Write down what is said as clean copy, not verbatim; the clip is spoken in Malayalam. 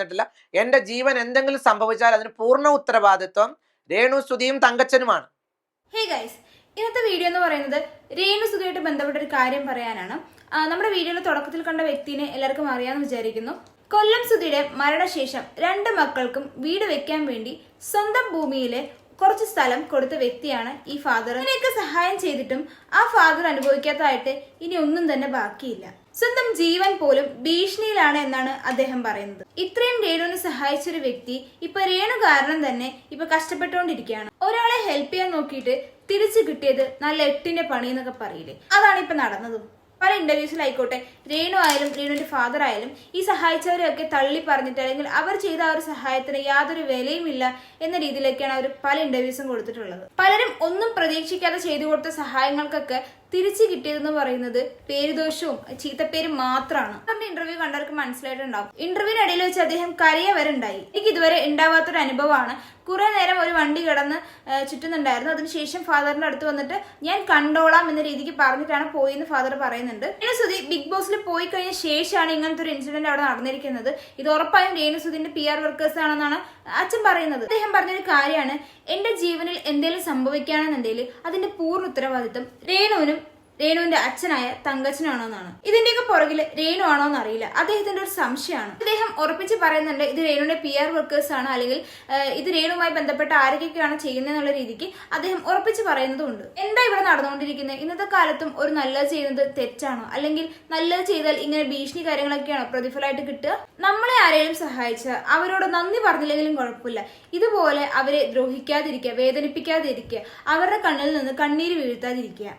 പറഞ്ഞിട്ടില്ല. എന്റെ ജീവൻ എന്തെങ്കിലും സംഭവിച്ചാൽ അതിന് പൂർണ്ണ ഉത്തരവാദിത്വം രേണുസുതിയും തങ്കച്ചനുമാണ്. ഹേ ഗൈസ്, ഇന്നത്തെ വീഡിയോ എന്ന് പറയുന്നത് രേണുസുതിയായിട്ട് ബന്ധപ്പെട്ട ഒരു കാര്യം പറയാനാണ്. നമ്മുടെ വീഡിയോയുടെ തുടക്കത്തിൽ കണ്ട വ്യക്തിനെ എല്ലാവർക്കും അറിയാമെന്ന് വിചാരിക്കുന്നു. കൊല്ലം സുധിയുടെ മരണശേഷം 2 മക്കൾക്കും വീട് വെക്കാൻ വേണ്ടി സ്വന്തം ഭൂമിയിലെ കുറച്ച് സ്ഥലം കൊടുത്ത വ്യക്തിയാണ് ഈ ഫാദർ. ഇതിനൊക്കെ സഹായം ചെയ്തിട്ടും ആ ഫാദർ അനുഭവിക്കാത്തതായിട്ട് ഇനി ഒന്നും തന്നെ ബാക്കിയില്ല. സ്വന്തം ജീവൻ പോലും ഭീഷണിയിലാണ് എന്നാണ് അദ്ദേഹം പറയുന്നത്. ഇത്രയും രേണുവിനെ സഹായിച്ചൊരു വ്യക്തി ഇപ്പൊ രേണു കാരണം തന്നെ ഇപ്പൊ കഷ്ടപ്പെട്ടുകൊണ്ടിരിക്കുകയാണ്. ഒരാളെ ഹെൽപ്പ് ചെയ്യാൻ നോക്കിയിട്ട് തിരിച്ചു കിട്ടിയത് നല്ല 8ന്റെ പണി എന്നൊക്കെ പറയില്ലേ, അതാണ് ഇപ്പൊ നടന്നതും. പല ഇന്റർവ്യൂസിലായിക്കോട്ടെ രേണു ആയാലും രേണുവിന്റെ ഫാദർ ആയാലും ഈ സഹായിച്ചവരെയൊക്കെ തള്ളി പറഞ്ഞിട്ട് അല്ലെങ്കിൽ അവർ ചെയ്ത ആ ഒരു സഹായത്തിന് യാതൊരു വിലയുമില്ല എന്ന രീതിയിലൊക്കെയാണ് അവർ പല ഇന്റർവ്യൂസും കൊടുത്തിട്ടുള്ളത്. പലരും ഒന്നും പ്രതീക്ഷിക്കാതെ ചെയ്തു കൊടുത്ത സഹായങ്ങൾക്കൊക്കെ തിരിച്ചു കിട്ടിയതെന്ന് പറയുന്നത് പേരുദോഷവും ചീത്തപ്പേരും മാത്രമാണ്. നമ്മുടെ ഇന്റർവ്യൂ കണ്ടവർക്ക് മനസ്സിലായിട്ടുണ്ടാവും. ഇന്റർവ്യൂവിനിടയിൽ വെച്ച് അദ്ദേഹം കരയ വരെ ഉണ്ടായി. എനിക്ക് ഇതുവരെ ഉണ്ടാവാത്തൊരു അനുഭവമാണ്. കുറെ നേരം ഒരു വണ്ടി കിടന്ന് ചുറ്റുന്നുണ്ടായിരുന്നു. അതിനുശേഷം ഫാദറിന്റെ അടുത്ത് വന്നിട്ട് ഞാൻ കണ്ടോളാം എന്ന രീതിക്ക് പറഞ്ഞിട്ടാണ് പോയെന്ന് ഫാദർ പറയുന്നുണ്ട്. രേണുസുതി ബിഗ് ബോസിൽ പോയി കഴിഞ്ഞ ശേഷമാണ് ഇങ്ങനത്തെ ഒരു ഇൻസിഡന്റ് അവിടെ നടന്നിരിക്കുന്നത്. ഇത് ഉറപ്പായും രേണുസുതിന്റെ PR വർക്കേഴ്സ് ആണെന്നാണ് അച്ഛൻ പറയുന്നത്. അദ്ദേഹം പറഞ്ഞൊരു കാര്യമാണ്, എന്റെ ജീവനിൽ എന്തെങ്കിലും സംഭവിക്കുകയാണെന്നുണ്ടെങ്കിൽ അതിന്റെ പൂർണ്ണ ഉത്തരവാദിത്വം രേണുവിന്റെ അച്ഛനായ തങ്കച്ചനാണോന്നാണ്. ഇതിന്റെയൊക്കെ പുറകിൽ രേണു ആണോന്ന് അറിയില്ല. അദ്ദേഹത്തിന്റെ ഒരു സംശയമാണ്. അദ്ദേഹം ഉറപ്പിച്ച് പറയുന്നുണ്ട് ഇത് രേണുവിന്റെ PR വർക്കേഴ്സ് ആണ്, അല്ലെങ്കിൽ ഇത് രേണുവുമായി ബന്ധപ്പെട്ട ആരൊക്കെയാണ് ചെയ്യുന്നതെന്നുള്ള രീതിക്ക് അദ്ദേഹം ഉറപ്പിച്ച് പറയുന്നതുണ്ട്. എന്താ ഇവിടെ നടന്നുകൊണ്ടിരിക്കുന്നത്? ഇന്നത്തെ കാലത്തും ഒരു നല്ലത് ചെയ്യുന്നത് തെറ്റാണോ? അല്ലെങ്കിൽ നല്ലത് ചെയ്താൽ ഇങ്ങനെ ഭീഷണി കാര്യങ്ങളൊക്കെയാണോ പ്രതിഫലമായിട്ട് കിട്ടുക? നമ്മളെ ആരെങ്കിലും സഹായിച്ചാൽ അവരോട് നന്ദി പറഞ്ഞില്ലെങ്കിലും കുഴപ്പമില്ല. ഇതുപോലെ അവരെ ദ്രോഹിക്കാതിരിക്കുക, വേദനിപ്പിക്കാതിരിക്കുക, അവരുടെ കണ്ണിൽ നിന്ന് കണ്ണീര് വീഴ്ത്താതിരിക്കുക.